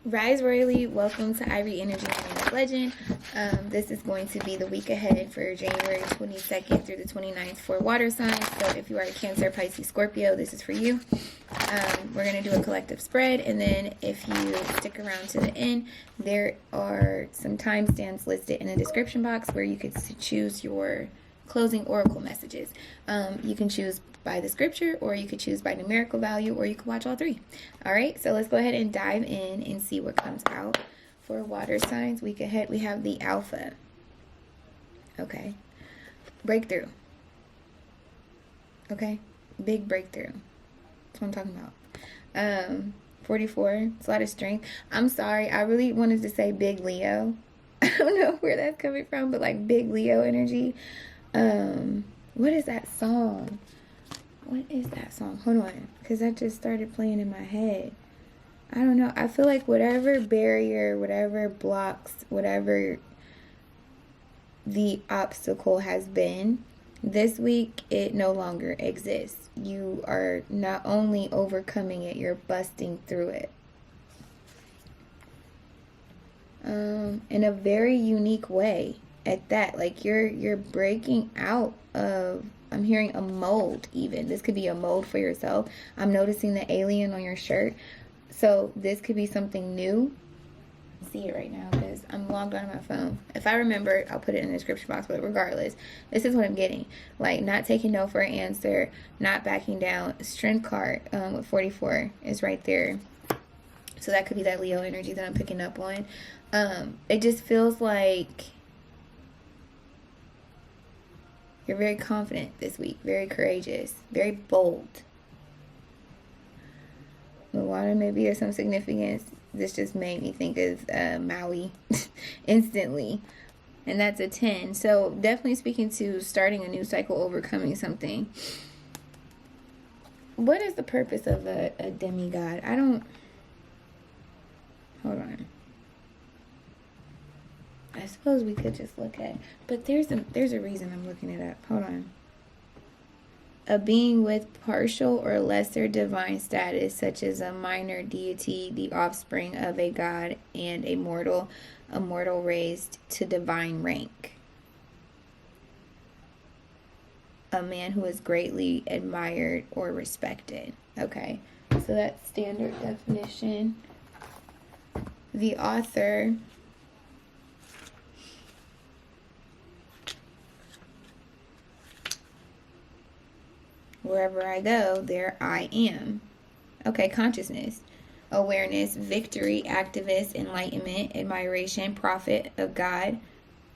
Rise Royally, welcome to EyeReadInnerG. My name is Legend. This is going to be the week ahead for January 22nd through the 29th for water signs. So if you are a Cancer, Pisces, Scorpio, this is for you. We're going to do a collective spread, and then if you stick around to the end, there are some timestamps listed in the description box where you could choose your closing oracle messages. You can choose by the scripture, or you could choose by numerical value, or you could watch all three. All right, so let's go ahead and dive in and see what comes out for water signs. Week ahead, we have the Alpha. Okay, breakthrough. Okay, big breakthrough. That's what I'm talking about. 44, it's a lot of strength. I'm sorry, I really wanted to say big Leo. I don't know where that's coming from, but like big Leo energy. What is that song? What is that song? Hold on, because that just started playing in my head. I don't know. I feel like whatever barrier, whatever blocks, whatever the obstacle has been, this week it no longer exists. You are not only overcoming it, you're busting through it. In a very unique way at that. Like you're breaking out of, I'm hearing a mold even. This could be a mold for yourself. I'm noticing the alien on your shirt. So this could be something new. I see it right now because I'm logged on my phone. If I remember, I'll put it in the description box, but regardless, this is what I'm getting. Like not taking no for an answer, not backing down. Strength card with 44 is right there. So that could be that Leo energy that I'm picking up on. It just feels like you're very confident this week, very courageous, very bold. The water may be of some significance. This just made me think of Maui instantly. And that's a 10. So definitely speaking to starting a new cycle, overcoming something. What is the purpose of a demigod? I don't... Hold on. I suppose we could just look at, but there's a reason I'm looking it up. Hold on. A being with partial or lesser divine status, such as a minor deity, the offspring of a god, and a mortal raised to divine rank. A man who is greatly admired or respected. Okay, so that's standard definition. The author... Wherever I go, there I am. Okay, consciousness, awareness, victory, activist, enlightenment, admiration, prophet of God.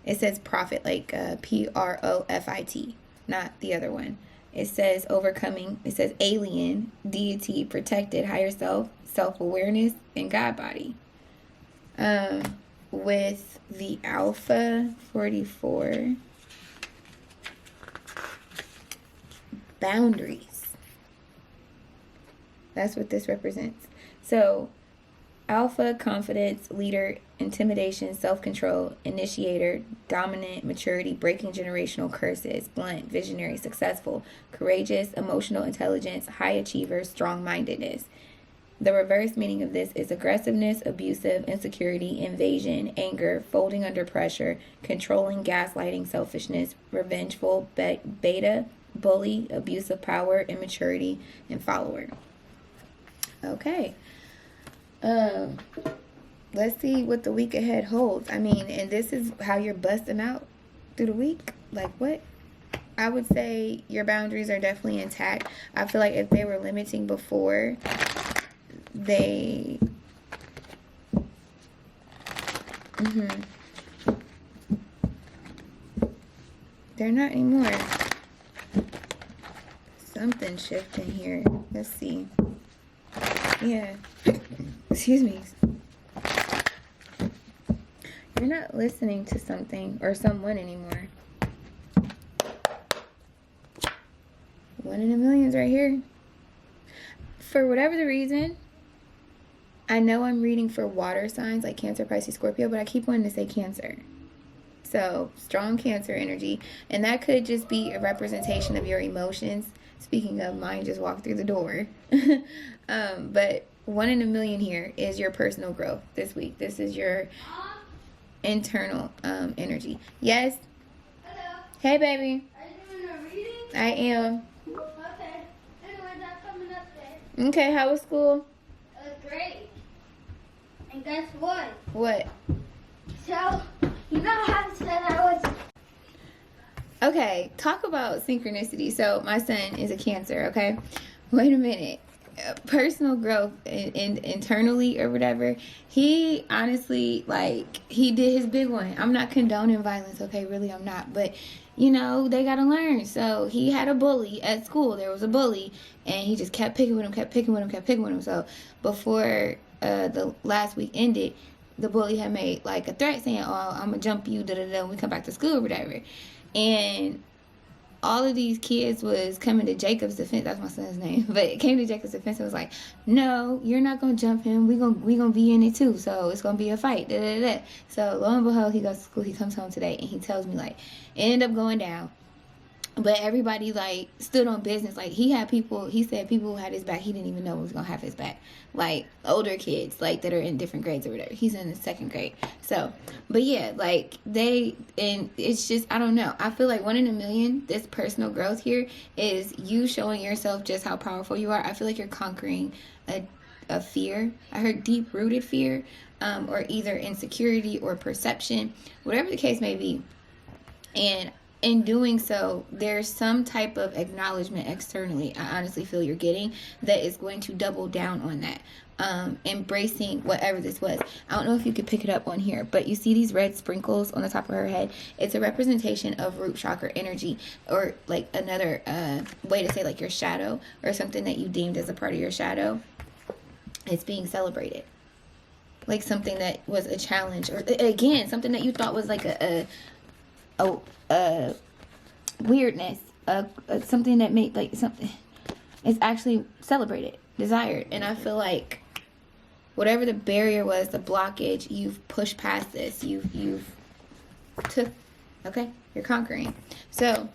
It says prophet like Profit, not the other one. It says overcoming. It says alien, deity, protected, higher self, self-awareness, and God body. With the Alpha 44... boundaries. That's what this represents. So, Alpha, confidence, leader, intimidation, self-control, initiator, dominant, maturity, breaking generational curses, blunt, visionary, successful, courageous, emotional intelligence, high achiever, strong-mindedness. The reverse meaning of this is aggressiveness, abusive, insecurity, invasion, anger, folding under pressure, controlling, gaslighting, selfishness, revengeful, beta, bully, abuse of power, immaturity, and follower. Okay. Let's see what the week ahead holds. I mean, and this is how you're busting out through the week. Like what? I would say your boundaries are definitely intact. I feel like if they were limiting before, they're not anymore. Something shifting here. Let's see. Yeah. Excuse me. You're not listening to something or someone anymore. One in a million's right here. For whatever the reason, I know I'm reading for water signs like Cancer, Pisces, Scorpio, but I keep wanting to say Cancer. So, strong Cancer energy. And that could just be a representation of your emotions. Speaking of, mine just walked through the door. But 1 in a million here is your personal growth this week. This is your internal energy. Yes? Hello. Hey, baby. Are you doing a reading? I am. Okay. Anyways, I'm coming up there. Okay, how was school? Great. And guess what? What? So, you know how I said I was... Okay, talk about synchronicity. So, my son is a Cancer, okay? Wait a minute. Personal growth internally or whatever, he honestly, like, he did his big one. I'm not condoning violence, okay? Really, I'm not. But, you know, they got to learn. So, he had a bully at school. There was a bully, and he just kept picking with him, kept picking with him, kept picking with him. So, before the last week ended, the bully had made, like, a threat saying, oh, I'm going to jump you, da-da-da, when we come back to school or whatever. And all of these kids was coming to Jacob's defense. That's my son's name. But it came to Jacob's defense and was like, no, you're not going to jump him. We gonna be in it too. So it's going to be a fight. Da, da, da. So lo and behold, he goes to school. He comes home today and he tells me, like, it ended up going down. But everybody, like, stood on business. Like, he had people, he said people who had his back, he didn't even know was going to have his back. Like, older kids, like, that are in different grades or whatever. He's in the 2nd grade. So, but yeah, like, and it's just, I don't know. I feel like 1 in a million, this personal growth here is you showing yourself just how powerful you are. I feel like you're conquering a fear. I heard deep-rooted fear, or either insecurity or perception, whatever the case may be. And in doing so, there's some type of acknowledgement externally, I honestly feel you're getting, that is going to double down on that. Embracing whatever this was. I don't know if you could pick it up on here, but you see these red sprinkles on the top of her head. It's a representation of root chakra energy, or like another way to say like your shadow, or something that you deemed as a part of your shadow. It's being celebrated. Like something that was a challenge, or again, something that you thought was like a weirdness, something that made like something, it's actually celebrated, desired. And I feel like whatever the barrier was, the blockage, you've pushed past this. You've took, okay, you're conquering. So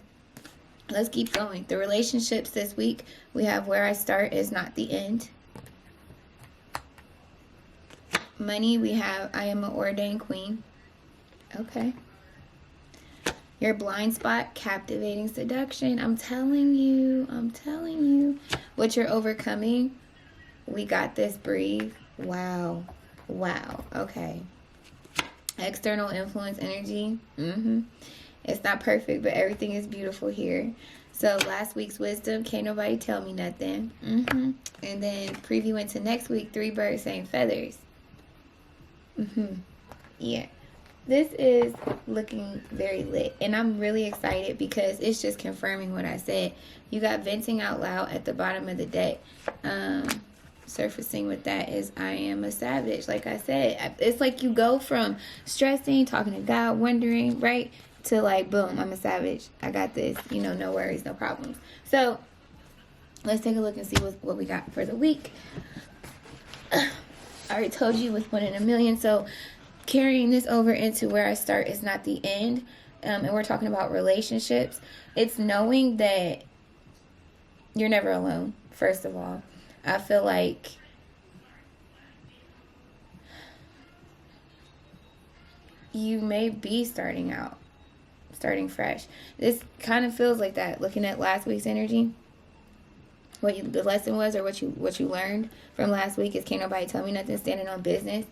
let's keep going. The relationships this week, we have where I start is not the end. Money, we have I am an ordained queen. Okay. Your blind spot, captivating seduction. I'm telling you. What you're overcoming, we got this, breathe. Wow. Okay. External influence energy. It's not perfect, but everything is beautiful here. So last week's wisdom, can't nobody tell me nothing. And then preview into next week, 3 birds, same feathers. Yeah. This is looking very lit, and I'm really excited because it's just confirming what I said. You got venting out loud at the bottom of the deck. Surfacing with that is I am a savage. Like I said, it's like you go from stressing, talking to God, wondering, right, to like, boom, I'm a savage. I got this, you know, no worries, no problems. So let's take a look and see what we got for the week. I already told you with 1 in a million, so carrying this over into where I start is not the end, and we're talking about relationships. It's knowing that you're never alone, first of all. I feel like you may be starting fresh. This kind of feels like that, looking at last week's energy. The lesson was, or what you learned from last week is can't nobody tell me nothing, standing on business.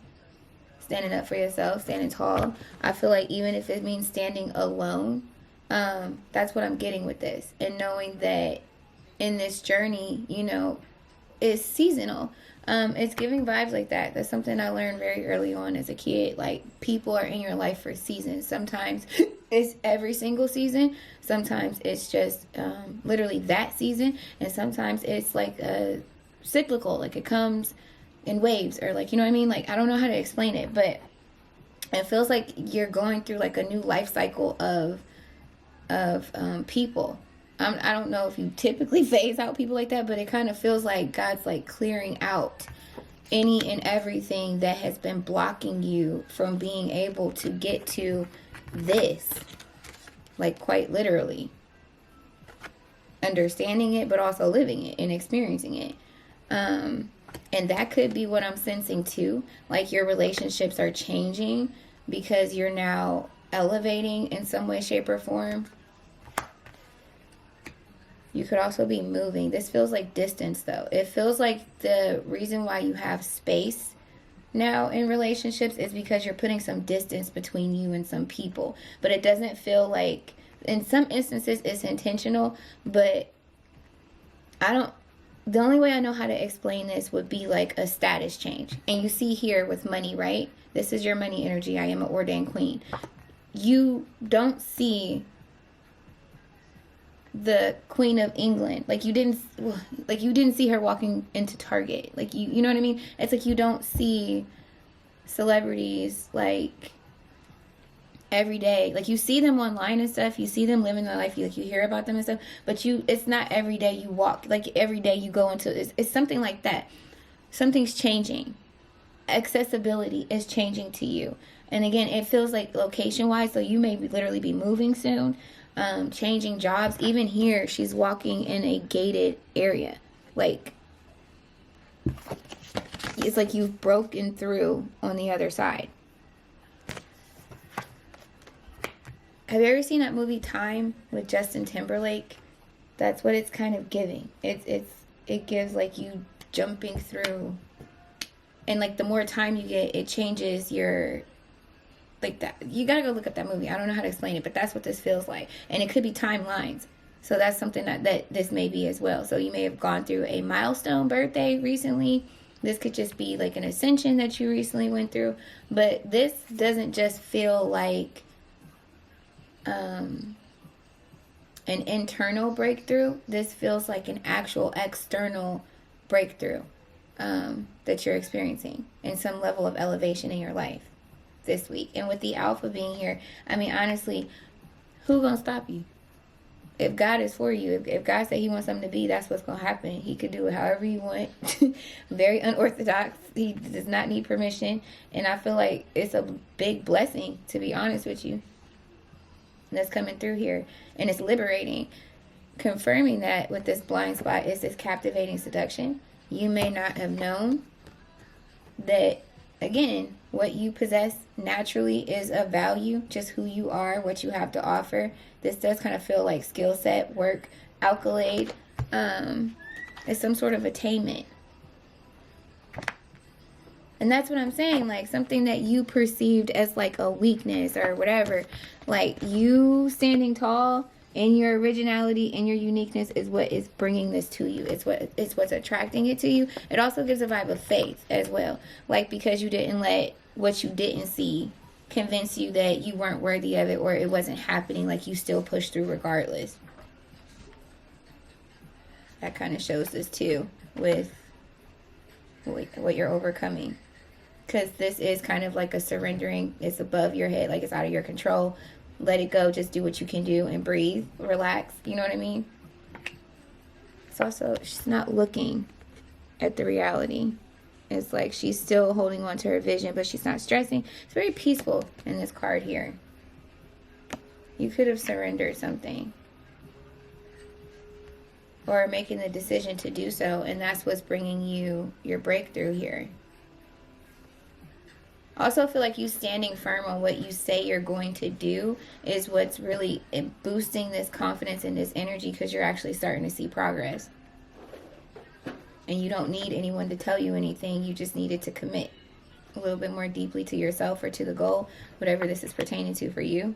Standing up for yourself, standing tall. I feel like even if it means standing alone, that's what I'm getting with this. And knowing that in this journey, you know, it's seasonal. It's giving vibes like that. That's something I learned very early on as a kid. Like, people are in your life for seasons. Sometimes it's every single season. Sometimes it's just literally that season. And sometimes it's like a cyclical. Like, it comes in waves, or like, you know what I mean? Like, I don't know how to explain it, but it feels like you're going through like a new life cycle of people. I don't know if you typically phase out people like that, but it kind of feels like God's like clearing out any and everything that has been blocking you from being able to get to this, like quite literally understanding it, but also living it and experiencing it. And that could be what I'm sensing too. Like your relationships are changing because you're now elevating in some way, shape, or form. You could also be moving. This feels like distance though. It feels like the reason why you have space now in relationships is because you're putting some distance between you and some people. But it doesn't feel like, in some instances it's intentional, but the only way I know how to explain this would be like a status change. And you see here with money, right? This is your money energy. I am an ordained queen. You don't see the Queen of England. Like you didn't see her walking into Target. Like you know what I mean? It's like you don't see celebrities like every day. Like you see them online and stuff, you see them living their life, you hear about them and stuff, but it's not every day you walk, like every day you go into it's something like that. Something's changing. Accessibility is changing to you. And again, it feels like location wise, so you may literally be moving soon, changing jobs. Even here she's walking in a gated area, like it's like you've broken through on the other side. Have you ever seen that movie Time with Justin Timberlake? That's what it's kind of giving. It gives like you jumping through, and like the more time you get, it changes your, like that. You gotta go look up that movie. I don't know how to explain it, but that's what this feels like. And it could be timelines. So that's something that this may be as well. So you may have gone through a milestone birthday recently. This could just be like an ascension that you recently went through. But this doesn't just feel like an internal breakthrough. This feels like an actual external breakthrough that you're experiencing in some level of elevation in your life this week. And with the alpha being here, I mean, honestly, who gonna stop you? If God is for you, if God said he wants something to be, that's what's gonna happen. He could do it however you want. Very unorthodox. He does not need permission. And I feel like it's a big blessing, to be honest with you, that's coming through here. And it's liberating. Confirming that with this blind spot is this captivating seduction. You may not have known that, again, what you possess naturally is of value, just who you are, what you have to offer. This does kind of feel like skill set, work, accolade. It's some sort of attainment. And that's what I'm saying, like something that you perceived as like a weakness or whatever. Like you standing tall in your originality and your uniqueness is what is bringing this to you. It's what's attracting it to you. It also gives a vibe of faith as well. Like because you didn't let what you didn't see convince you that you weren't worthy of it or it wasn't happening, like you still pushed through regardless. That kind of shows this too with what you're overcoming. Because this is kind of like a surrendering. It's above your head, like it's out of your control. Let it go. Just do what you can do and breathe. Relax. You know what I mean? It's also, she's not looking at the reality. It's like she's still holding on to her vision, but she's not stressing. It's very peaceful in this card here. You could have surrendered something. Or making the decision to do so. And that's what's bringing you your breakthrough here. Also feel like you standing firm on what you say you're going to do is what's really boosting this confidence and this energy, because you're actually starting to see progress. And you don't need anyone to tell you anything. You just needed to commit a little bit more deeply to yourself or to the goal, whatever this is pertaining to for you.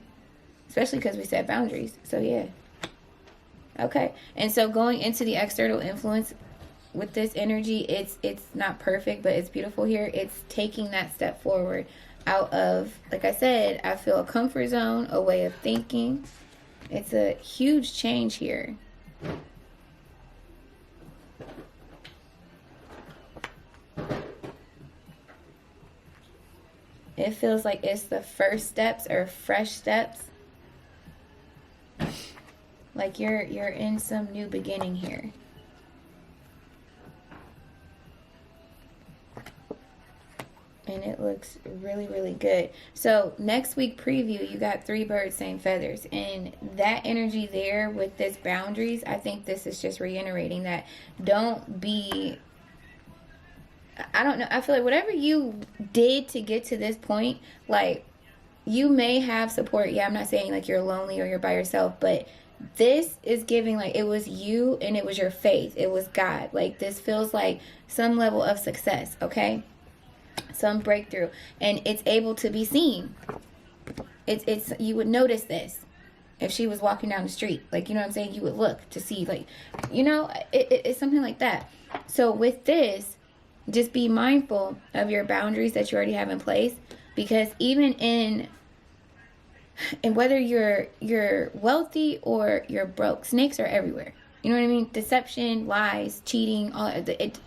Especially because we set boundaries. So yeah. Okay. And so going into the external influence with this energy, it's not perfect, but it's beautiful here. It's taking that step forward out of, like I said, I feel a comfort zone, a way of thinking. It's a huge change here. It feels like it's the first steps or fresh steps. Like you're in some new beginning here. And it looks really, really good. So next week preview, you got 3 birds, same feathers. And that energy there with this boundaries, I think this is just reiterating that don't be I don't know. I feel like whatever you did to get to this point, like, you may have support. Yeah, I'm not saying like you're lonely or you're by yourself, but this is giving like it was you and it was your faith. It was God. Like, this feels like some level of success, okay? Some breakthrough. And it's able to be seen. It's you would notice this if she was walking down the street. Like, you know what I'm saying? You would look to see, like, you know, it's something like that. So with this, just be mindful of your boundaries that you already have in place, because even in whether you're wealthy or you're broke, snakes are everywhere. You know what I mean? Deception, lies, cheating, all it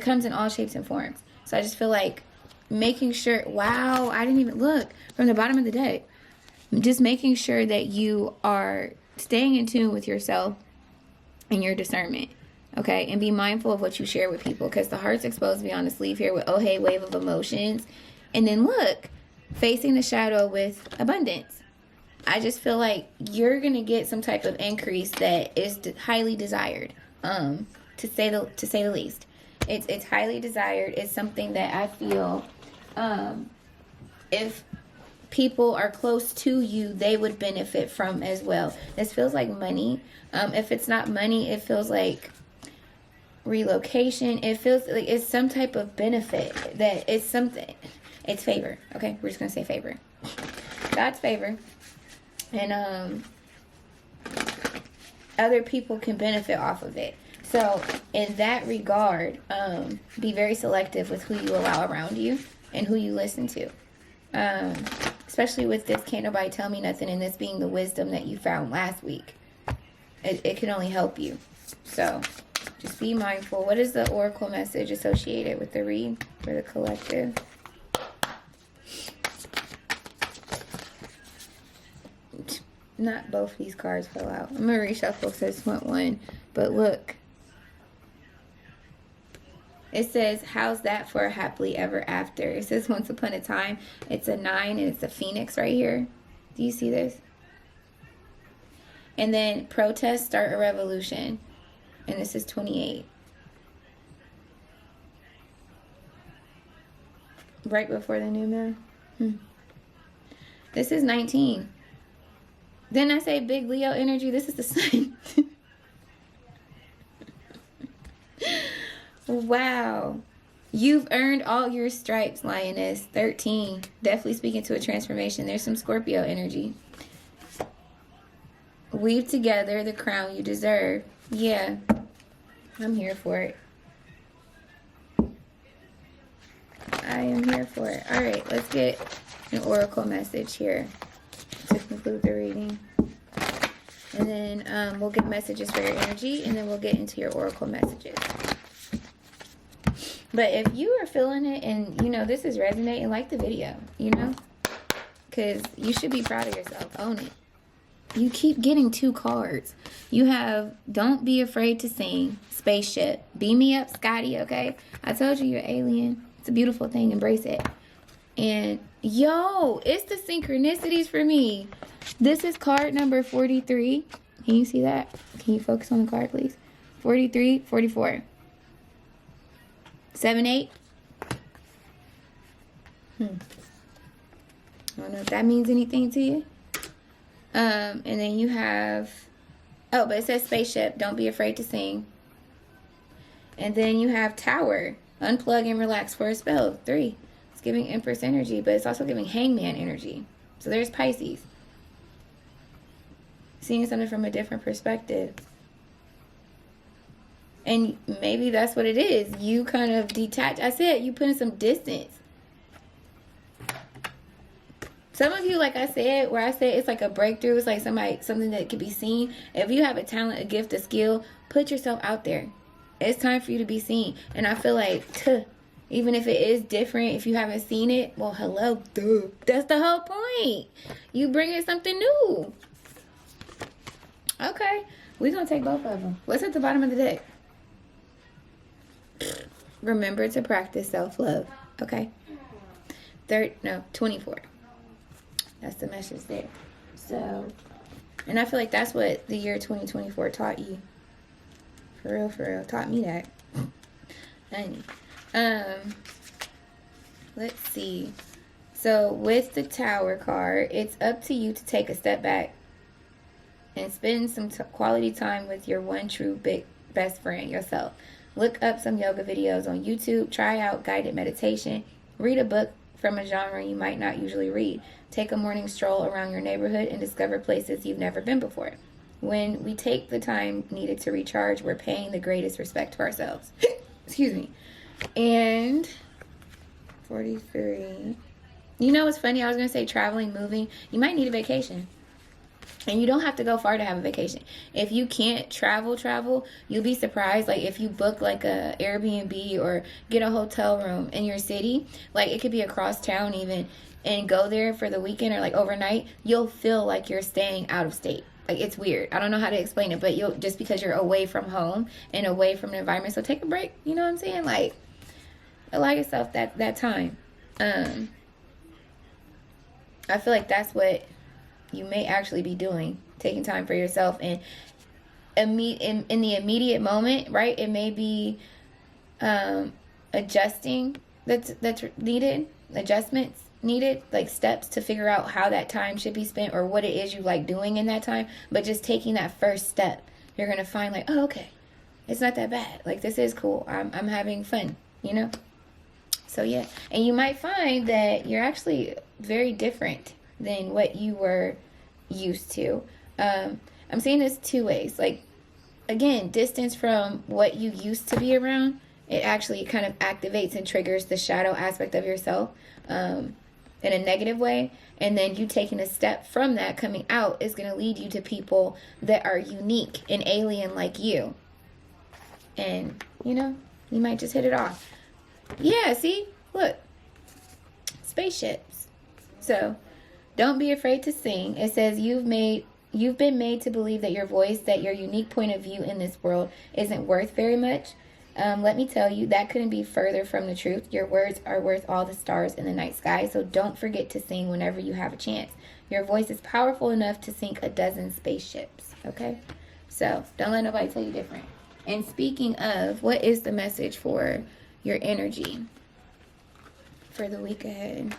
comes in all shapes and forms. So I just feel like making sure, wow, I didn't even look from the bottom of the deck. Just making sure that you are staying in tune with yourself and your discernment. Okay, and be mindful of what you share with people, because the heart's exposed beyond the sleeve here with, oh hey, wave of emotions. And then look, facing the shadow with abundance. I just feel like you're going to get some type of increase that is highly desired, to say the least. It's highly desired. It's something that I feel if people are close to you, they would benefit from as well. This feels like money. If it's not money, it feels like relocation. It feels like it's some type of benefit, that it's something. It's favor. Okay, we're just gonna say favor. God's favor, and other people can benefit off of it. So in that regard, be very selective with who you allow around you and who you listen to. Especially with this can't nobody tell me nothing, and this being the wisdom that you found last week. It can only help you. So just be mindful. What is the oracle message associated with the read for the collective? Not both these cards fell out. I'm going to reshuffle, so I just want one. But look. It says, how's that for a happily ever after? It says once upon a time. It's a 9 and it's a phoenix right here. Do you see this? And then protest, start a revolution. And this is 28. Right before the new moon. This is 19. Didn't I say big Leo energy? This is the sun. Wow. You've earned all your stripes, Lioness. 13. Definitely speaking to a transformation. There's some Scorpio energy. Weave together the crown you deserve. Yeah. I'm here for it. I am here for it. Alright, let's get an oracle message here to conclude the reading. And then we'll get messages for your energy, and then we'll get into your oracle messages. But if you are feeling it and, you know, this is resonating, like the video, you know? Because you should be proud of yourself. Own it. You keep getting 2 cards. You have Don't Be Afraid to Sing, Spaceship. Beam me up, Scotty, okay? I told you you're an alien. It's a beautiful thing. Embrace it. And, yo, it's the synchronicities for me. This is card number 43. Can you see that? Can you focus on the card, please? 43, 44. 7, 8. I don't know if that means anything to you. And then you have, oh, but it says spaceship. Don't be afraid to sing. And then you have tower. Unplug and relax for a spell. 3. It's giving Empress energy, but it's also giving Hangman energy. So there's Pisces. Seeing something from a different perspective. And maybe that's what it is. You kind of detach. I said you put in some distance. Some of you, like I said, where I said it's like a breakthrough. It's like something that can be seen. If you have a talent, a gift, a skill, put yourself out there. It's time for you to be seen. And I feel like, even if it is different, if you haven't seen it, well, hello, duh. That's the whole point. You bring in something new. Okay. We're going to take both of them. What's at the bottom of the deck? Remember to practice self-love. Okay. 24. That's the message there. So, and I feel like that's what the year 2024 taught you. For real, taught me that. Honey. Let's see. So with the Tower card, it's up to you to take a step back and spend some quality time with your one true big best friend, yourself. Look up some yoga videos on YouTube, try out guided meditation, read a book from a genre you might not usually read. Take a morning stroll around your neighborhood and discover places you've never been before. When we take the time needed to recharge, we're paying the greatest respect to ourselves. Excuse me. And 43. You know what's funny? I was going to say traveling, moving. You might need a vacation. And you don't have to go far to have a vacation. If you can't travel, you'll be surprised. Like if you book like a Airbnb or get a hotel room in your city, like it could be across town even, and go there for the weekend or like overnight, you'll feel like you're staying out of state. Like it's weird. I don't know how to explain it, but you'll just because you're away from home and away from the environment. So take a break. You know what I'm saying? Like allow yourself that time. I feel like that's what you may actually be doing, taking time for yourself. And in the immediate moment, right, it may be adjusting that's needed, adjustments needed, like steps to figure out how that time should be spent or what it is you like doing in that time. But just taking that first step, you're going to find like, oh, okay, it's not that bad. Like this is cool. I'm having fun, you know? So yeah, and you might find that you're actually very different than what you were used to. I'm seeing this two ways. Like, again, distance from what you used to be around, it actually kind of activates and triggers the shadow aspect of yourself in a negative way. And then you taking a step from that, coming out, is going to lead you to people that are unique and alien like you. And, you know, you might just hit it off. Yeah, see? Look. Spaceships. So, don't be afraid to sing. It says you've been made to believe that your voice, that your unique point of view in this world isn't worth very much. Let me tell you, that couldn't be further from the truth. Your words are worth all the stars in the night sky, so don't forget to sing whenever you have a chance. Your voice is powerful enough to sink a dozen spaceships, okay? So, don't let nobody tell you different. And speaking of, what is the message for your energy for the week ahead?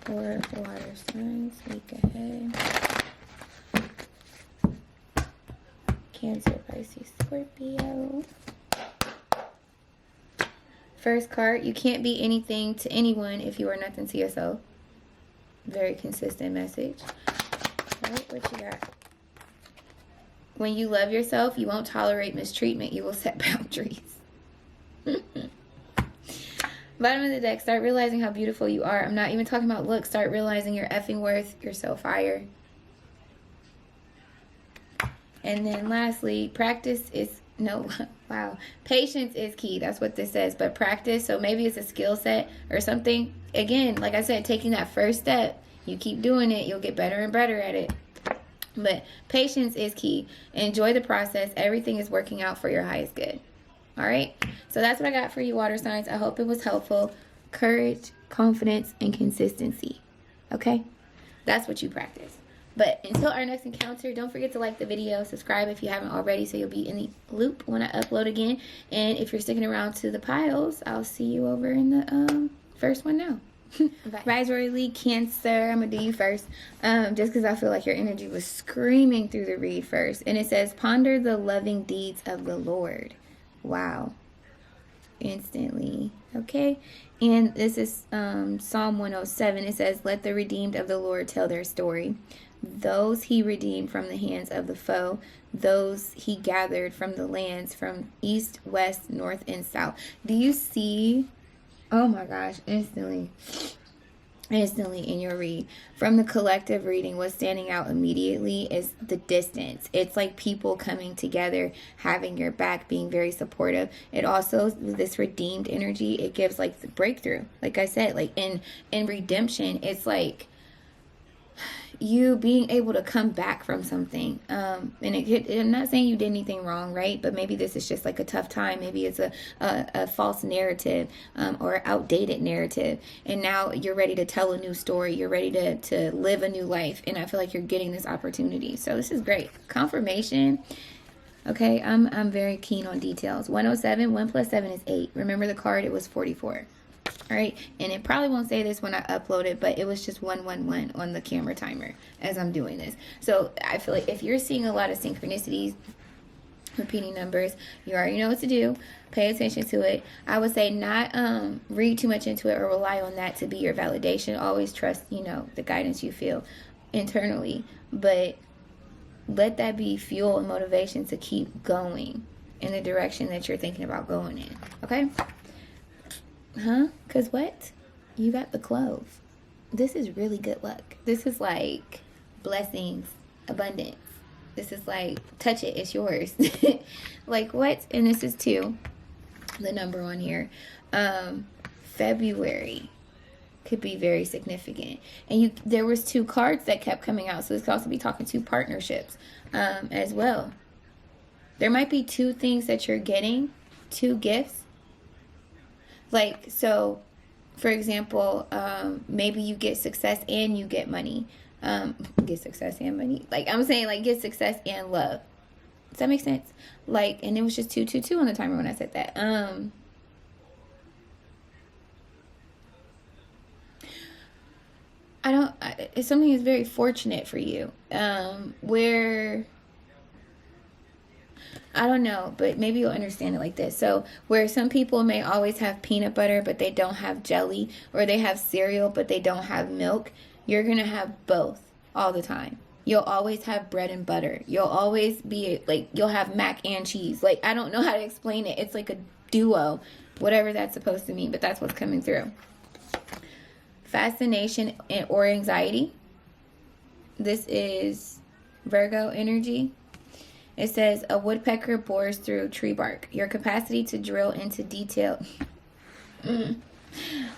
For water signs, week ahead. Cancer, Pisces, Scorpio. First card, you can't be anything to anyone if you are nothing to yourself. Very consistent message. All right, what you got? When you love yourself, you won't tolerate mistreatment. You will set boundaries. Bottom of the deck, start realizing how beautiful you are. I'm not even talking about looks. Start realizing your effing worth. You're so fire. And then lastly, patience is key. That's what this says. But practice, so maybe it's a skill set or something. Again, like I said, taking that first step. You keep doing it, you'll get better and better at it. But patience is key. Enjoy the process. Everything is working out for your highest good. All right, so that's what I got for you, water signs. I hope it was helpful. Courage, confidence, and consistency. Okay, that's what you practice. But until our next encounter, don't forget to like the video, subscribe if you haven't already, so you'll be in the loop when I upload again. And if you're sticking around to the piles, I'll see you over in the first one now. Bye. Rise Royally, Cancer. I'm gonna do you first, just because I feel like your energy was screaming through the read first. And it says, ponder the loving deeds of the Lord. Wow. Instantly. Okay. And this is Psalm 107. It says, let the redeemed of the Lord tell their story. Those he redeemed from the hands of the foe. Those he gathered from the lands from east, west, north, and south. Do you see? Oh my gosh. Instantly in your read. From the collective reading, what's standing out immediately is the distance. It's like people coming together, having your back, being very supportive. It also, this redeemed energy, it gives like the breakthrough. Like I said, like in redemption, it's like you being able to come back from something. And I'm not saying you did anything wrong, right? But maybe this is just like a tough time. Maybe it's a false narrative or outdated narrative. And now you're ready to tell a new story. You're ready to live a new life. And I feel like you're getting this opportunity. So this is great. Confirmation. Okay, I'm very keen on details. 107, 1 plus 7 is 8. Remember the card, it was 44. All right, and it probably won't say this when I upload it, but it was just 111 on the camera timer as I'm doing this. So I feel like if you're seeing a lot of synchronicities, repeating numbers, you already know what to do. Pay attention to it. I would say not read too much into it or rely on that to be your validation. Always trust, you know, the guidance you feel internally, but let that be fuel and motivation to keep going in the direction that you're thinking about going in. Okay? Because what? You got the clove. This is really good luck. This is like blessings, abundance. This is like, touch it, it's yours. Like what? And this is 2, the number on here. February could be very significant. And there was 2 cards that kept coming out. So this could also be talking to partnerships as well. There might be 2 things that you're getting, 2 gifts. Like, so, for example, maybe you get success and you get money. Get success and money. Like, I'm saying, like, get success and love. Does that make sense? Like, and it was just 222 on the timer when I said that. It's something that's very fortunate for you. Where, I don't know, but maybe you'll understand it like this. So where some people may always have peanut butter, but they don't have jelly, or they have cereal, but they don't have milk, you're going to have both all the time. You'll always have bread and butter. You'll always be like, you'll have mac and cheese. Like, I don't know how to explain it. It's like a duo, whatever that's supposed to mean, but that's what's coming through. Fascination or anxiety. This is Virgo energy. It says, a woodpecker bores through tree bark. Your capacity to drill into detail.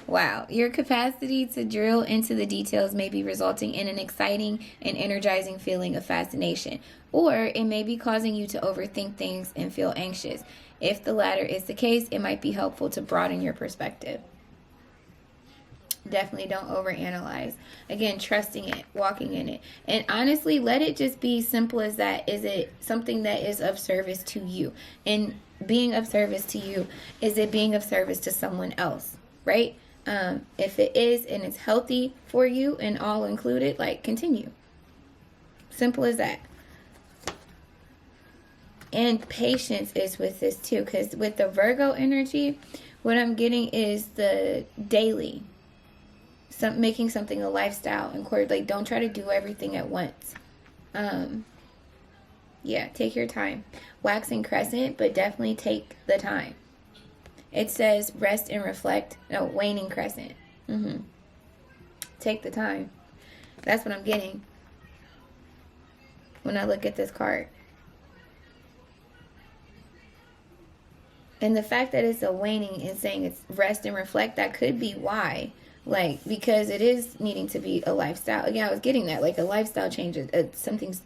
Wow. Your capacity to drill into the details may be resulting in an exciting and energizing feeling of fascination. Or it may be causing you to overthink things and feel anxious. If the latter is the case, it might be helpful to broaden your perspective. Definitely don't overanalyze. Again, trusting it, walking in it. And honestly, let it just be simple as that. Is it something that is of service to you? And being of service to you, is it being of service to someone else? Right? If it is and it's healthy for you and all included, like, continue. Simple as that. And patience is with this too, because with the Virgo energy, what I'm getting is the daily. Making something a lifestyle and like, don't try to do everything at once. Yeah, take your time. Waxing crescent, but definitely take the time. It says rest and reflect. No, waning crescent. Take the time. That's what I'm getting when I look at this card. And the fact that it's a waning and saying it's rest and reflect, that could be why. Like, because it is needing to be a lifestyle. Again, I was getting that, like a lifestyle change, something's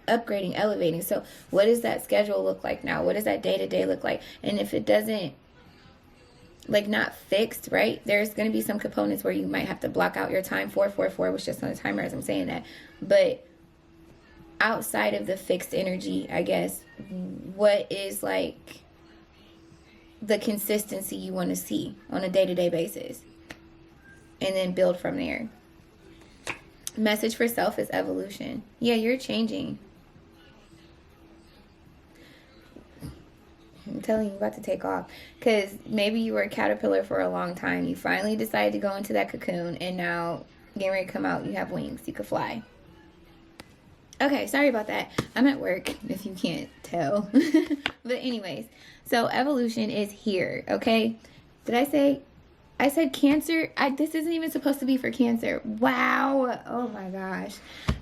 upgrading, elevating. So what does that schedule look like now? What does that day-to-day look like? And if it doesn't, like, not fixed, right, there's going to be some components where you might have to block out your time. 444 was just on the timer as I'm saying that. But outside of the fixed energy, I guess, what is, like, the consistency you want to see on a day-to-day basis? And then build from there. Message for self is evolution. Yeah, you're changing. I'm telling you, you're about to take off. Because maybe you were a caterpillar for a long time. You finally decided to go into that cocoon. And now, getting ready to come out, you have wings. You could fly. Okay, sorry about that. I'm at work, if you can't tell. But anyways, so evolution is here, okay? Did I say... I said Cancer. This isn't even supposed to be for Cancer. Wow. Oh my gosh.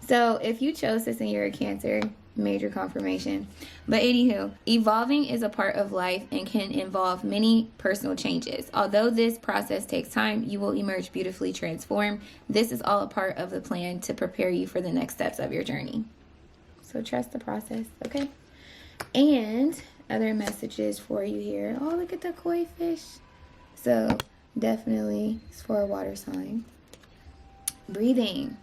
So if you chose this and you're a Cancer, major confirmation. But anywho, evolving is a part of life and can involve many personal changes. Although this process takes time, you will emerge beautifully transformed. This is all a part of the plan to prepare you for the next steps of your journey. So trust the process, okay? And other messages for you here. Oh, look at the koi fish. So... definitely it's for a water sign. Breathing.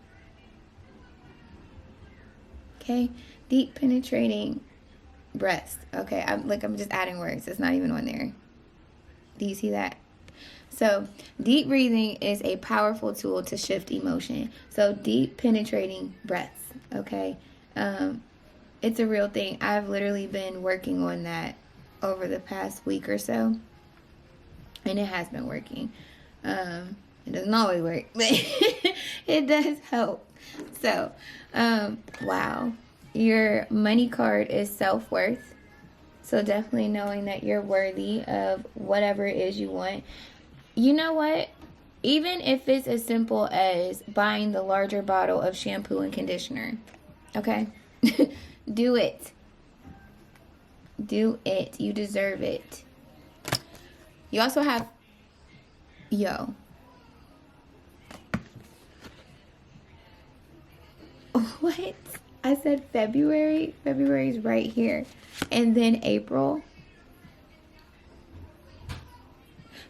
Okay. Deep penetrating. breast. Okay, I'm just adding words. It's not even on there. Do you see that? So deep breathing is a powerful tool to shift emotion. So deep penetrating breaths. Okay, it's a real thing. I've literally been working on that over the past week or so, and it has been working. It doesn't always work, but it does help. So, wow. Your money card is self-worth. So definitely knowing that you're worthy of whatever it is you want. You know what? Even if it's as simple as buying the larger bottle of shampoo and conditioner, okay? Do it. Do it. You deserve it. You also have, what? I said February. February's right here. And then April.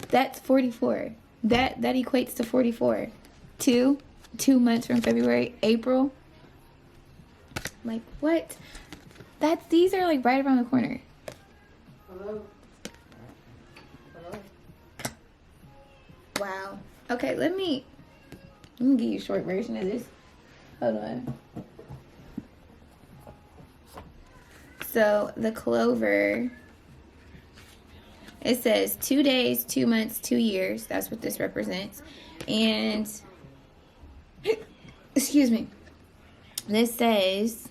That's 44. That equates to 44. 2 months from February. April. Like, what? These are like right around the corner. Hello? Hello? Wow. Okay, let me give you a short version of this. Hold on. So the clover, it says 2 days, 2 months, 2 years. That's what this represents. And excuse me. This says,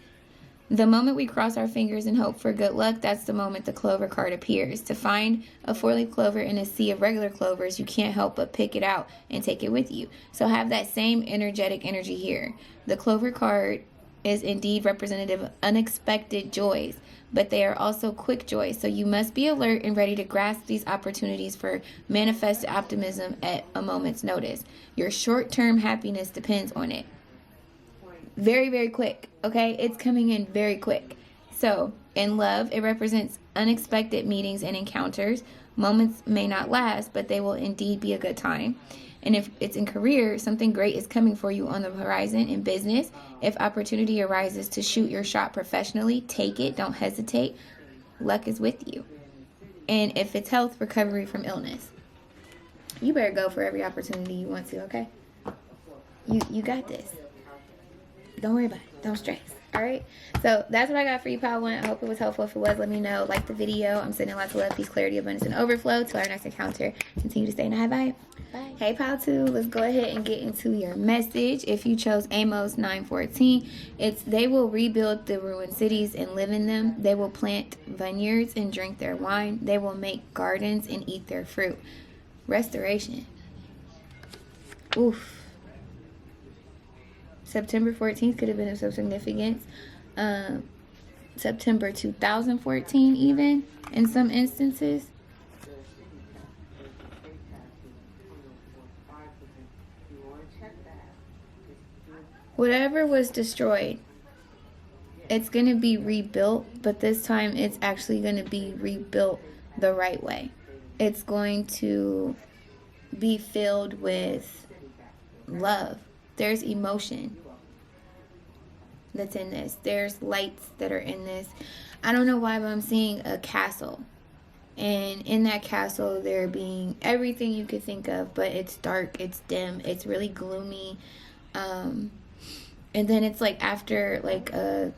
the moment we cross our fingers and hope for good luck, that's the moment the clover card appears. To find a four-leaf clover in a sea of regular clovers, you can't help but pick it out and take it with you. So have that same energetic energy here. The clover card is indeed representative of unexpected joys, but they are also quick joys. So you must be alert and ready to grasp these opportunities for manifested optimism at a moment's notice. Your short-term happiness depends on it. Very, very quick, okay? It's coming in very quick. So, in love, it represents unexpected meetings and encounters. Moments may not last, but they will indeed be a good time. And if it's in career, something great is coming for you on the horizon. In business, if opportunity arises to shoot your shot professionally, take it. Don't hesitate. Luck is with you. And if it's health, recovery from illness. You better go for every opportunity you want to, okay? You got this. Don't worry about it. Don't stress. All right. So that's what I got for you, Pile 1. I hope it was helpful. If it was, let me know. Like the video. I'm sending lots of love, peace, clarity, abundance, and overflow. Till our next encounter. Continue to stay in a high vibe. Bye. Hey, Pile 2. Let's go ahead and get into your message. If you chose Amos 9:14, it's they will rebuild the ruined cities and live in them. They will plant vineyards and drink their wine. They will make gardens and eat their fruit. Restoration. Oof. September 14th could have been of some significance. September 2014 even, in some instances. Whatever was destroyed, it's going to be rebuilt, but this time it's actually going to be rebuilt the right way. It's going to be filled with love. There's emotion that's in this. There's lights that are in this. I don't know why, but I'm seeing a castle. And in that castle, there being everything you could think of, but it's dark, it's dim, it's really gloomy. And then it's like after like a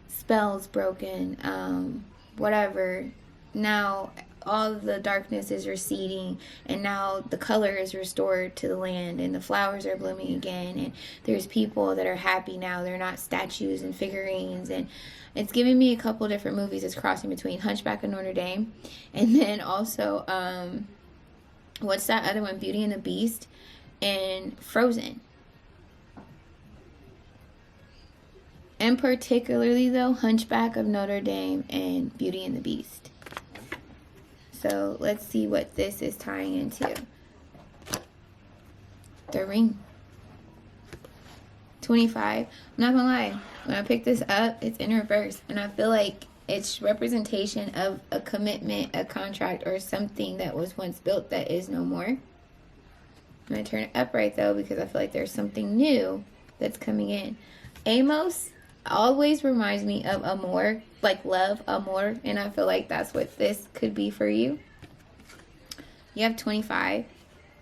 spell's broken, whatever, now all of the darkness is receding, and now the color is restored to the land, and the flowers are blooming again, and there's people that are happy now. They're not statues and figurines, and it's giving me a couple different movies. It's crossing between Hunchback of Notre Dame, and then also what's that other one, Beauty and the Beast, and Frozen. And particularly though, Hunchback of Notre Dame and Beauty and the Beast. So let's see what this is tying into. The ring. 25. I'm not gonna lie. When I pick this up, it's in reverse. And I feel like it's representation of a commitment, a contract, or something that was once built that is no more. I'm gonna turn it upright though, because I feel like there's something new that's coming in. Amos always reminds me of amour, like love, amour, and I feel like that's what this could be for you. You have 25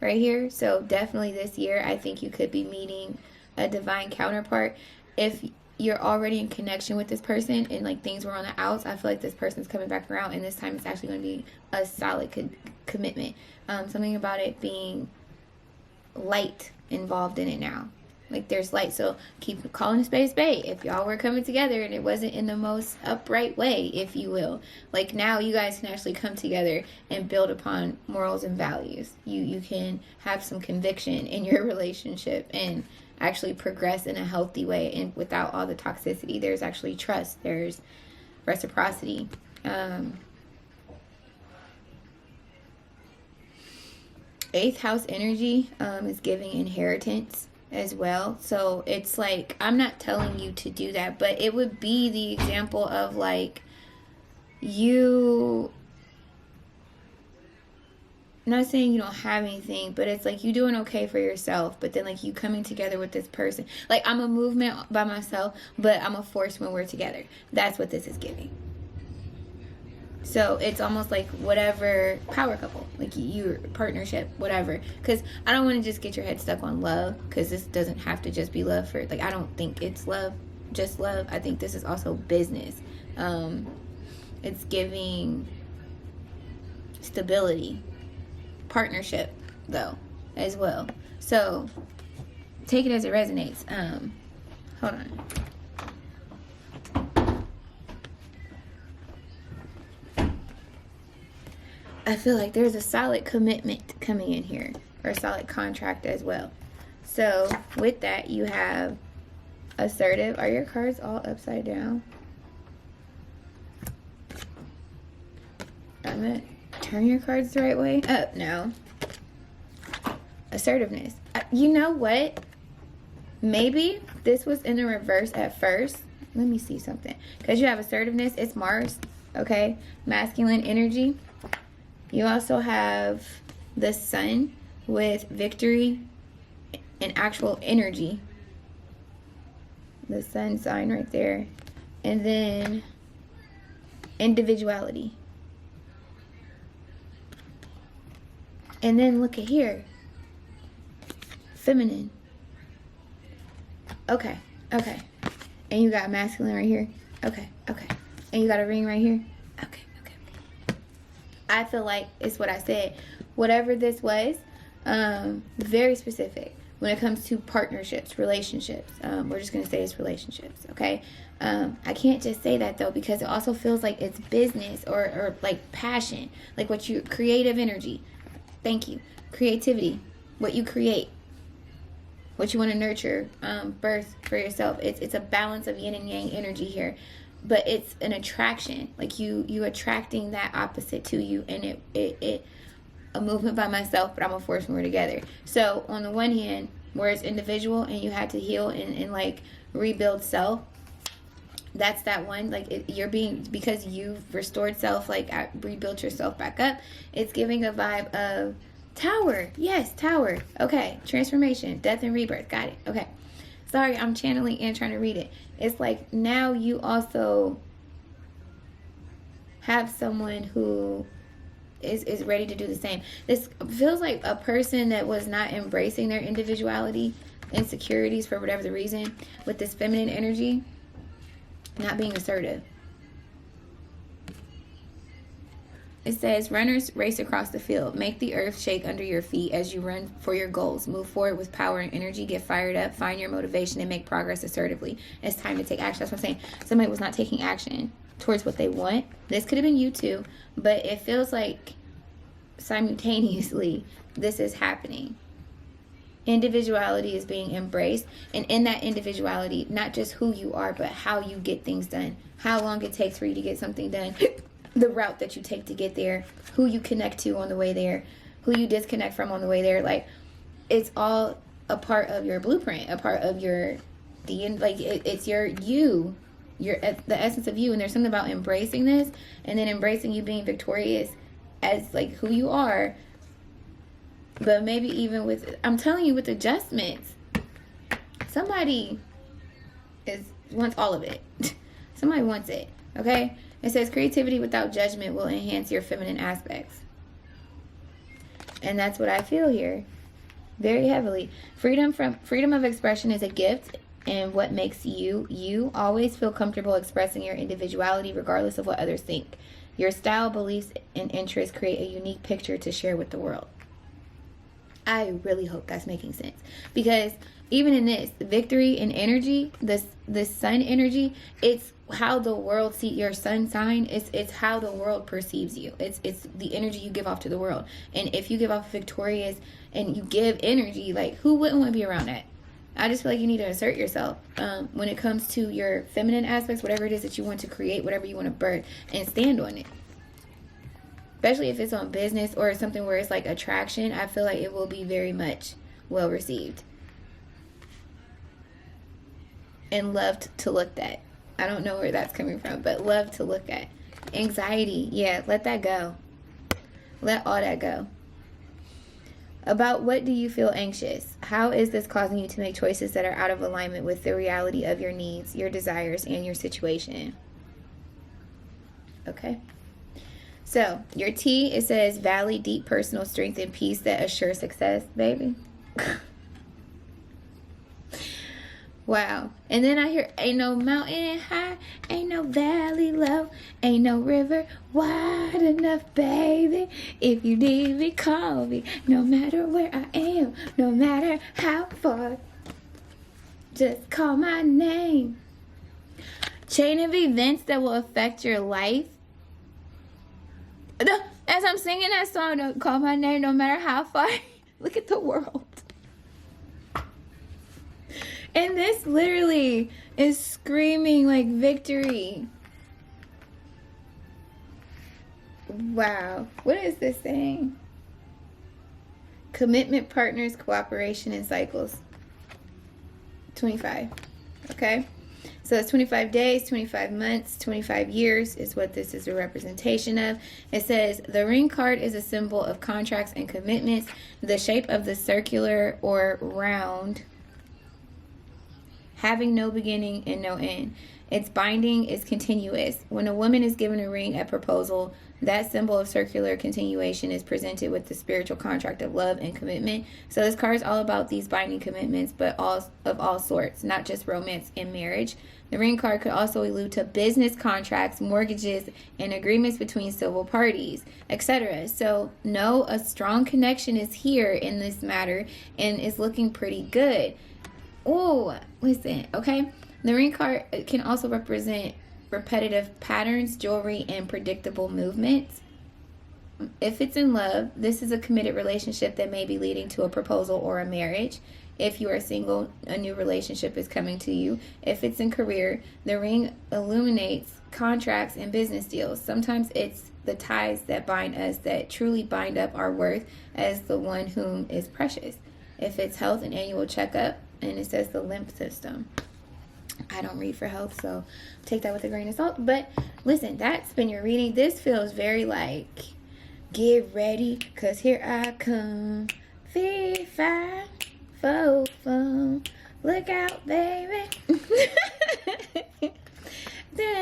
right here, so definitely this year I think you could be meeting a divine counterpart. If you're already in connection with this person and like things were on the outs, I feel like this person's coming back around, and this time it's actually going to be a solid commitment. Something about it being light involved in it now. Like there's light, so keep calling a spade a spade. If y'all were coming together and it wasn't in the most upright way, if you will, like now you guys can actually come together and build upon morals and values. You can have some conviction in your relationship and actually progress in a healthy way and without all the toxicity. There's actually trust, there's reciprocity. Eighth house energy is giving inheritance as well. So it's like, I'm not telling you to do that, but it would be the example of like you, not saying you don't have anything, but it's like you doing okay for yourself, but then like you coming together with this person. Like I'm a movement by myself, but I'm a force when we're together. That's what this is giving. So it's almost like whatever, power couple, like your partnership, whatever. Because I don't want to just get your head stuck on love, because this doesn't have to just be love for, like, I don't think it's love, just love. I think this is also business. It's giving stability, partnership, though, as well. So take it as it resonates. Hold on. I feel like there's a solid commitment coming in here, or a solid contract as well. So with that, you have assertive. Are your cards all upside down? I'm going to turn your cards the right way. Up now. Assertiveness. You know what? Maybe this was in the reverse at first. Let me see something. Because you have assertiveness. It's Mars. Okay? Masculine energy. You also have the sun with victory and actual energy. The sun sign right there. And then individuality. And then look at here. Feminine. Okay. Okay. And you got masculine right here. Okay. Okay. And you got a ring right here. Okay. I feel like it's what I said. Whatever this was, very specific when it comes to partnerships, relationships. We're just going to say it's relationships, okay? I can't just say that, though, because it also feels like it's business or like passion, like what you, creative energy. Thank you. Creativity, what you create, what you want to nurture, birth for yourself. It's a balance of yin and yang energy here. But it's an attraction, like you attracting that opposite to you, and it a movement by myself, but I'm a force when we're together. So on the one hand, where it's individual and you had to heal and like rebuild self, that's that one. Like you're being, because you've restored self, like rebuilt yourself back up. It's giving a vibe of tower. Yes, tower. Okay, transformation, death and rebirth. Got it. Okay. Sorry, I'm channeling and trying to read it. It's like now you also have someone who is ready to do the same. This feels like a person that was not embracing their individuality, insecurities for whatever the reason, with this feminine energy, not being assertive. It says, runners race across the field. Make the earth shake under your feet as you run for your goals. Move forward with power and energy. Get fired up. Find your motivation and make progress assertively. It's time to take action. That's what I'm saying. Somebody was not taking action towards what they want. This could have been you too, but it feels like simultaneously this is happening. Individuality is being embraced, and in that individuality, not just who you are, but how you get things done. How long it takes for you to get something done. The route that you take to get there, who you connect to on the way there, who you disconnect from on the way there. Like, it's all a part of your blueprint, a part of your DNA. Like, it's your you, the essence of you. And there's something about embracing this, and then embracing you being victorious as like who you are. But maybe even with, I'm telling you, with adjustments, somebody is wants all of it. Somebody wants it, okay? It says creativity without judgment will enhance your feminine aspects. And that's what I feel here. Very heavily. Freedom of expression is a gift, and what makes you always feel comfortable expressing your individuality regardless of what others think. Your style, beliefs, and interests create a unique picture to share with the world. I really hope that's making sense, because even in this victory and energy, this sun energy, it's how the world sees your sun sign. It's how the world perceives you. It's the energy you give off to the world. And if you give off victorious and you give energy, like, who wouldn't want to be around that? I just feel like you need to assert yourself when it comes to your feminine aspects, whatever it is that you want to create, whatever you want to birth, and stand on it. Especially if it's on business or something where it's like attraction, I feel like it will be very much well received and loved to look at. I don't know where that's coming from, but love to look at. Anxiety, yeah, let that go. Let all that go. About what do you feel anxious? How is this causing you to make choices that are out of alignment with the reality of your needs, your desires, and your situation? Okay. So, your T, it says valley, deep personal strength and peace that assure success, baby. Wow. And then I hear, ain't no mountain high, ain't no valley low, ain't no river wide enough, baby. If you need me, call me. No matter where I am, no matter how far, just call my name. Chain of events that will affect your life. As I'm singing that song, don't call my name no matter how far. Look at the world. And this literally is screaming like victory. Wow. What is this saying? Commitment, partners, cooperation, and cycles. 25. Okay? So it's 25 days, 25 months, 25 years is what this is a representation of. It says the ring card is a symbol of contracts and commitments. The shape of the circular or round, having no beginning and no end. Its binding is continuous. When a woman is given a ring at proposal, that symbol of circular continuation is presented with the spiritual contract of love and commitment. So this card is all about these binding commitments, but of all sorts, not just romance and marriage. The ring card could also allude to business contracts, mortgages, and agreements between civil parties, etc. So no, a strong connection is here in this matter and is looking pretty good. Oh, listen, okay? The ring card can also represent repetitive patterns, jewelry, and predictable movements. If it's in love, this is a committed relationship that may be leading to a proposal or a marriage. If you are single, a new relationship is coming to you. If it's in career, the ring illuminates contracts and business deals. Sometimes it's the ties that bind us that truly bind up our worth as the one whom is precious. If it's health, an annual checkup, and it says the lymph system. I don't read for health, so take that with a grain of salt. But listen, that's been your reading. This feels very like, get ready, because here I come. 3, 5, 4, 4. Look out, baby.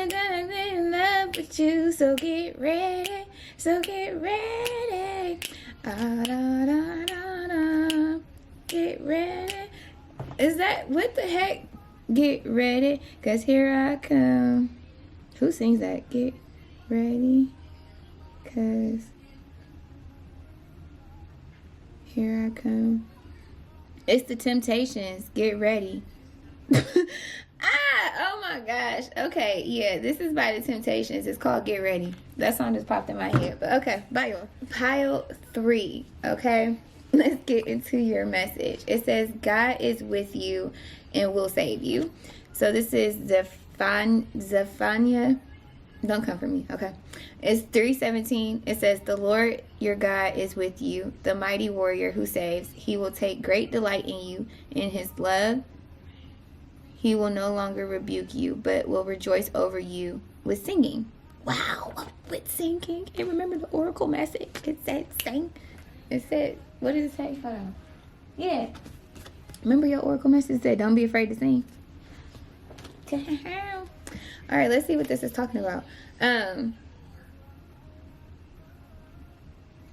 I'm in love with you, so get ready. So get ready. Da, da, da, da, da. Get ready. Is that, what the heck? Get ready, cause here I come. Who sings that? Get ready, cause here I come. It's the Temptations. Get ready. Oh my gosh. Okay, yeah, this is by the Temptations. It's called Get Ready. That song just popped in my head. But okay, bye y'all. Pile 3, okay? Let's get into your message. It says, God is with you and will save you. So this is Zephaniah. Don't come for me, okay? It's 3:17. It says, the Lord your God is with you, the mighty warrior who saves. He will take great delight in you. In his love, he will no longer rebuke you, but will rejoice over you with singing. Wow, with singing. And remember the oracle message. It said sing. It said, what did it say? Hold on. Yeah. Remember your oracle message said, don't be afraid to sing. All right, let's see what this is talking about.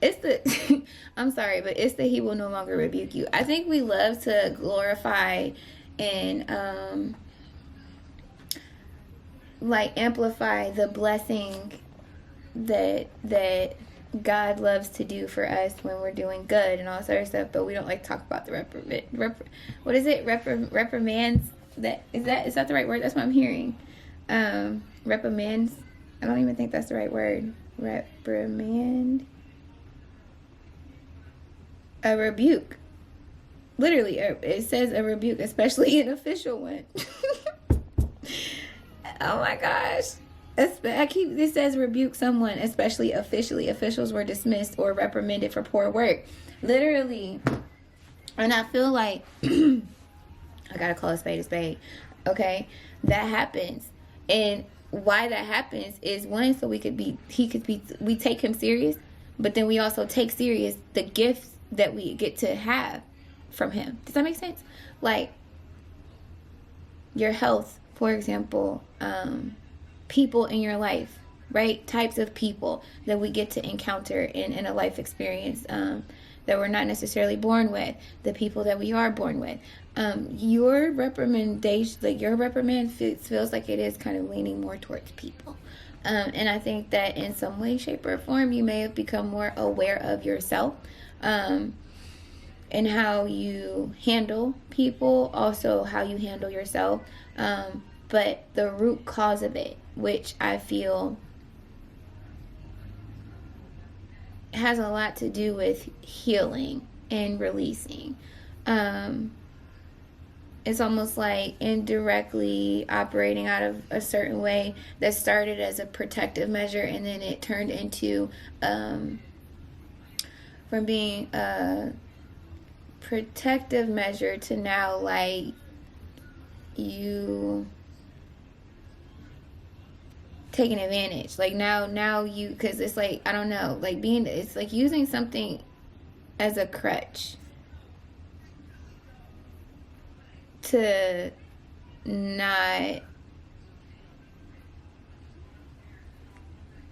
It's the I'm sorry, but it's that he will no longer rebuke you. I think we love to glorify and like amplify the blessing that God loves to do for us when we're doing good and all sort of stuff, but we don't like talk about the reprimands. Is that the right word? That's what I'm hearing. Reprimands. I don't even think that's the right word. Reprimand. A rebuke. Literally, it says a rebuke, especially an official one. Oh my gosh. This says rebuke someone, especially officially. Officials were dismissed or reprimanded for poor work. Literally. And I feel like I gotta call a spade. Okay? That happens. And why that happens is, one, so we take him serious, but then we also take serious the gifts that we get to have from him. Does that make sense? Like your health, for example, people in your life, right? Types of people that we get to encounter in a life experience that we're not necessarily born with, the people that we are born with. Your reprimandation, like your reprimand feels like it is kind of leaning more towards people. And I think that in some way, shape, or form, you may have become more aware of yourself and how you handle people, also how you handle yourself. But the root cause of it, which I feel has a lot to do with healing and releasing. It's almost like indirectly operating out of a certain way that started as a protective measure, and then it turned into from being a protective measure to now like you taking advantage. Like now you, because it's like, I don't know, like it's like using something as a crutch to not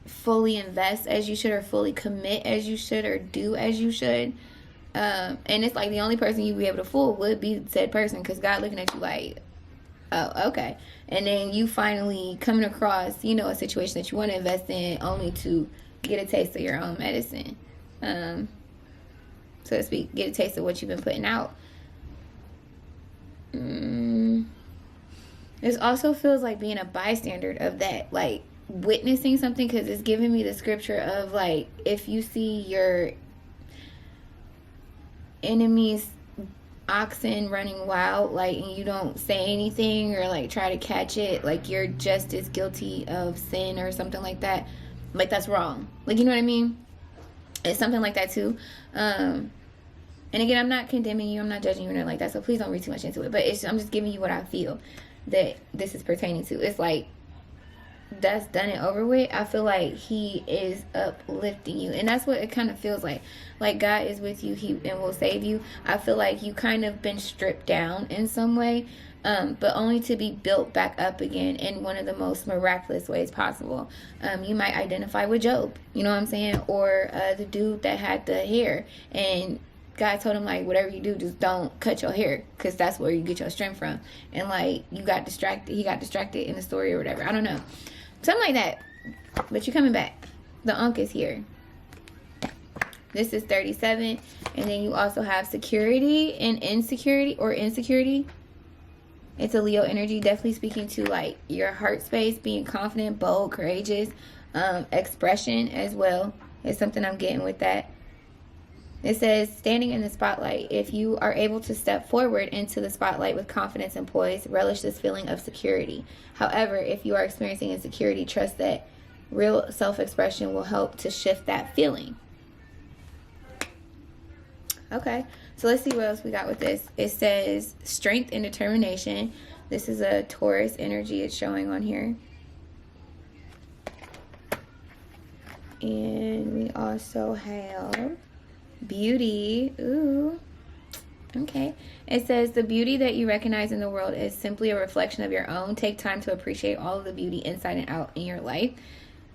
fully invest as you should, or fully commit as you should, or do as you should. And it's like the only person you'd be able to fool would be said person, because God looking at you like, oh, okay. And then you finally coming across, a situation that you want to invest in, only to get a taste of your own medicine, so to speak, get a taste of what you've been putting out. This also feels like being a bystander of that, like witnessing something, because it's giving me the scripture of like, if you see your enemy's oxen running wild, like, and you don't say anything or like try to catch it, like you're just as guilty of sin or something like that. Like that's wrong. Like, you know what I mean? It's something like that too. And again, I'm not condemning you, I'm not judging you or nothing like that, so please don't read too much into it. But I'm just giving you what I feel that this is pertaining to. It's like, that's done and over with. I feel like he is uplifting you, and that's what it kind of feels like God is with you, and will save you. I feel like you kind of been stripped down in some way, but only to be built back up again in one of the most miraculous ways possible. You might identify with Job, you know what I'm saying, or the dude that had the hair, and God told him, like, whatever you do, just don't cut your hair, because that's where you get your strength from. And like, he got distracted in the story or whatever, I don't know, something like that. But you're coming back. The Ankh is here. This is 37. And then you also have security and insecurity, or insecurity. It's a Leo energy, definitely speaking to like your heart space, being confident, bold, courageous. Expression as well is something I'm getting with that. It says, standing in the spotlight. If you are able to step forward into the spotlight with confidence and poise, relish this feeling of security. However, if you are experiencing insecurity, trust that real self-expression will help to shift that feeling. Okay, so let's see what else we got with this. It says strength and determination. This is a Taurus energy it's showing on here. And we also have beauty. Ooh, Okay. It says, the beauty that you recognize in the world is simply a reflection of your own. Take time to appreciate all of the beauty inside and out in your life.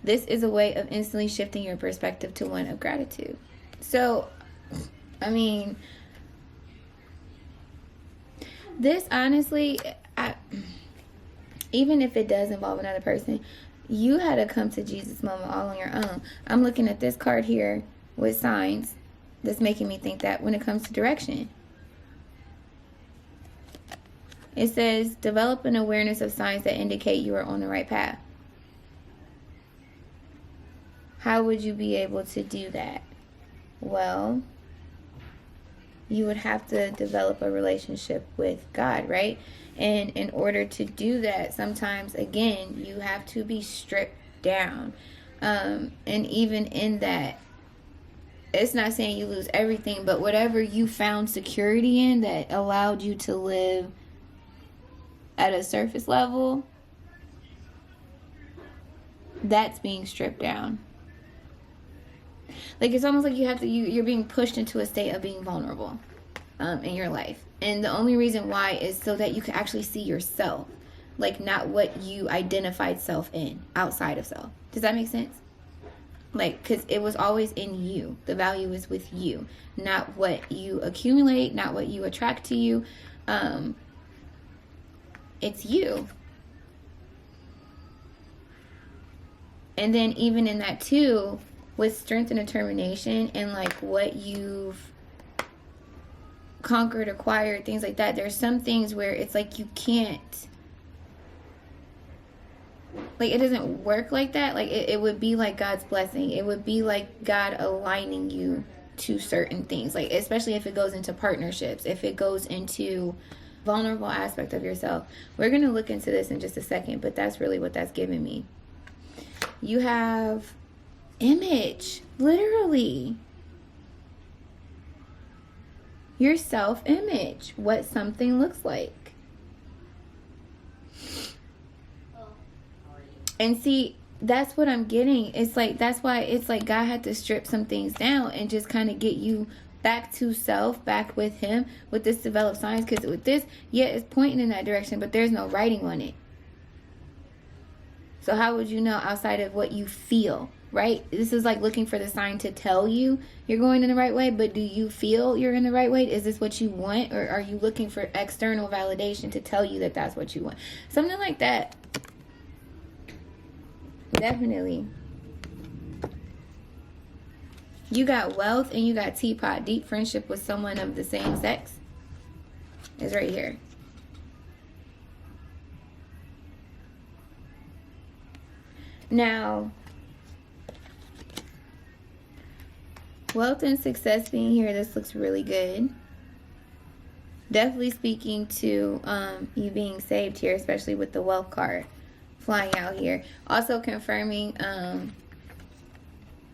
This is a way of instantly shifting your perspective to one of gratitude. So, I mean, this honestly, even if it does involve another person, you had to come to Jesus moment all on your own. I'm looking at this card here with signs that's making me think that when it comes to direction. It says, develop an awareness of signs that indicate you are on the right path. How would you be able to do that? Well, you would have to develop a relationship with God, right? And in order to do that, sometimes, again, you have to be stripped down. And even in that, it's not saying you lose everything, but whatever you found security in that allowed you to live at a surface level, that's being stripped down. Like, it's almost like you're being pushed into a state of being vulnerable in your life. And the only reason why is so that you can actually see yourself. Like, not what you identified self in, outside of self. Does that make sense? Like, because it was always in you. The value is with you. Not what you accumulate, not what you attract to you. It's you. And then even in that too, with strength and determination and like what you've conquered, acquired, things like that, there's some things where it's like you can't, like, it doesn't work like that. Like it would be like God's blessing. It would be like God aligning you to certain things, like especially if it goes into partnerships, if it goes into vulnerable aspect of yourself. We're going to look into this in just a second, but that's really what that's giving me. You have image, literally. Your self-image, what something looks like. And see, that's what I'm getting. It's like, that's why it's like God had to strip some things down and just kind of get you back to self, back with him, with this developed science. Because with this, yeah, it's pointing in that direction, but there's no writing on it. So how would you know outside of what you feel, right? This is like looking for the sign to tell you you're going in the right way, but do you feel you're in the right way? Is this what you want? Or are you looking for external validation to tell you that that's what you want? Something like that. Definitely. You got wealth and you got teapot. Deep friendship with someone of the same sex is right here. Now, wealth and success being here, this looks really good. Definitely speaking to you being saved here, especially with the wealth card flying out here. Also confirming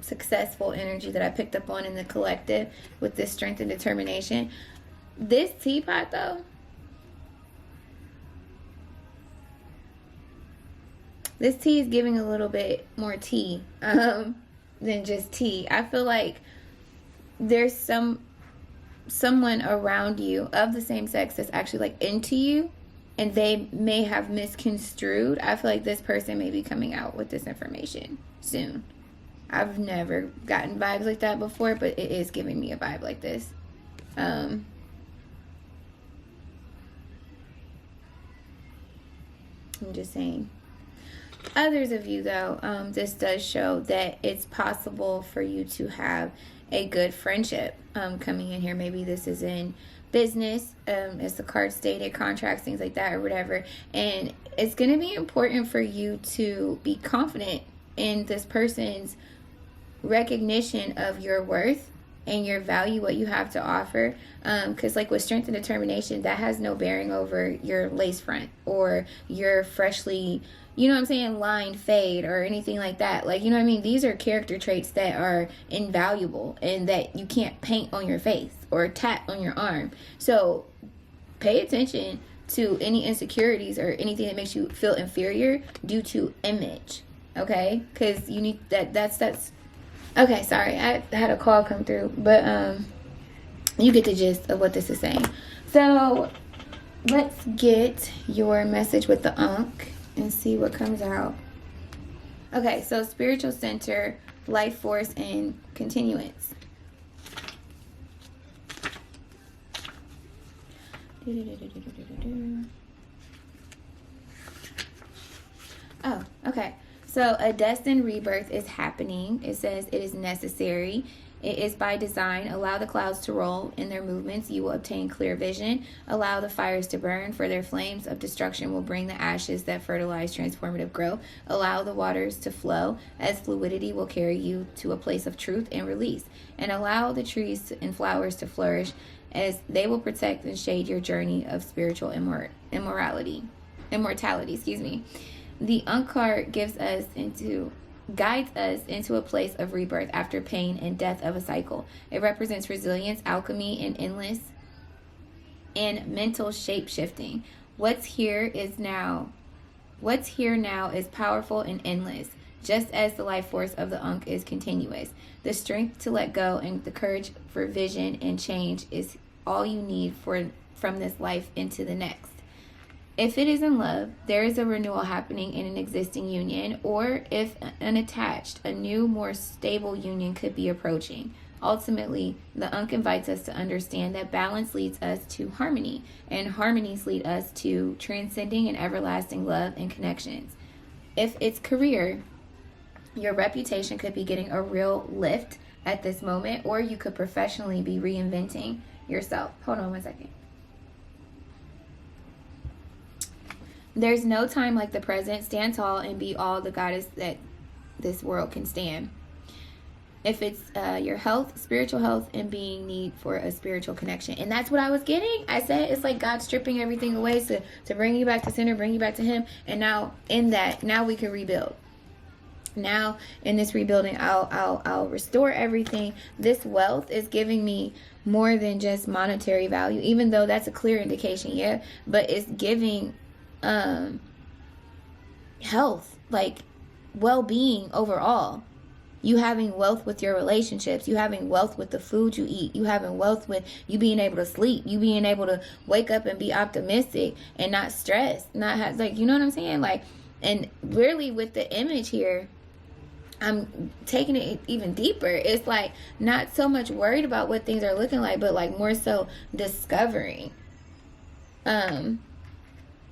successful energy that I picked up on in the collective with this strength and determination. This teapot though, this tea is giving a little bit more tea than just tea. I feel like there's someone around you of the same sex that's actually like into you, and they may have misconstrued. I feel like this person may be coming out with this information soon. I've never gotten vibes like that before, but it is giving me a vibe like this. I'm just saying. Others of you, though, this does show that it's possible for you to have a good friendship coming in here. Maybe this is in business, as the card stated, contracts, things like that, or whatever. And it's going to be important for you to be confident in this person's recognition of your worth and your value, what you have to offer, because like with strength and determination, that has no bearing over your lace front or your freshly, you know what I'm saying, lined fade or anything like that. Like, you know what I mean? These are character traits that are invaluable and that you can't paint on your face or tat on your arm. So pay attention to any insecurities or anything that makes you feel inferior due to image, okay? Because you need that's okay. Sorry, I had a call come through, but you get the gist of what this is saying. So let's get your message with the Ankh and see what comes out. Okay, so spiritual center, life force, and continuance. Oh, okay. So a destined rebirth is happening. It says it is necessary. It is by design. Allow the clouds to roll in their movements. You will obtain clear vision. Allow the fires to burn, for their flames of destruction will bring the ashes that fertilize transformative growth. Allow the waters to flow, as fluidity will carry you to a place of truth and release. And allow the trees and flowers to flourish, as they will protect and shade your journey of spiritual immortality. The Ankh card guides us into a place of rebirth after pain and death of a cycle. It represents resilience, alchemy, and mental shape-shifting. What's here now is powerful and endless, just as the life force of the Ankh is continuous. The strength to let go and the courage for vision and change is all you need from this life into the next. If it is in love, there is a renewal happening in an existing union, or if unattached, a new, more stable union could be approaching. Ultimately, the Ankh invites us to understand that balance leads us to harmony, and harmonies lead us to transcending and everlasting love and connections. If it's career, your reputation could be getting a real lift at this moment, or you could professionally be reinventing yourself. Hold on one second. There's no time like the present. Stand tall and be all the goddess that this world can stand. If it's your health, spiritual health, and being need for a spiritual connection. And that's what I was getting. I said it's like God stripping everything away to bring you back to center, bring you back to Him. And now in that, now we can rebuild. Now in this rebuilding, I'll restore everything. This wealth is giving me more than just monetary value, even though that's a clear indication, yeah. But it's giving health, like well-being overall. You having wealth with your relationships, you having wealth with the food you eat, you having wealth with you being able to sleep, you being able to wake up and be optimistic and not stressed, not have, like, you know what I'm saying? Like, and really with the image here, I'm taking it even deeper. It's like not so much worried about what things are looking like, but like more so discovering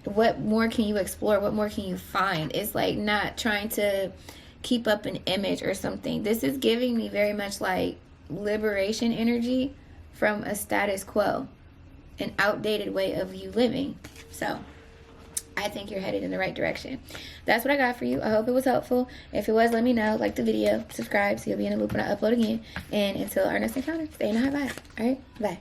what more can you explore, what more can you find. It's like not trying to keep up an image or something. This is giving me very much like liberation energy from a status quo, an outdated way of you living. So I think you're headed in the right direction. That's what I got for you. I hope it was helpful. If it was, let me know. Like the video, subscribe so you'll be in the loop when I upload again. And until our next encounter, stay in the high vibe. All right, bye.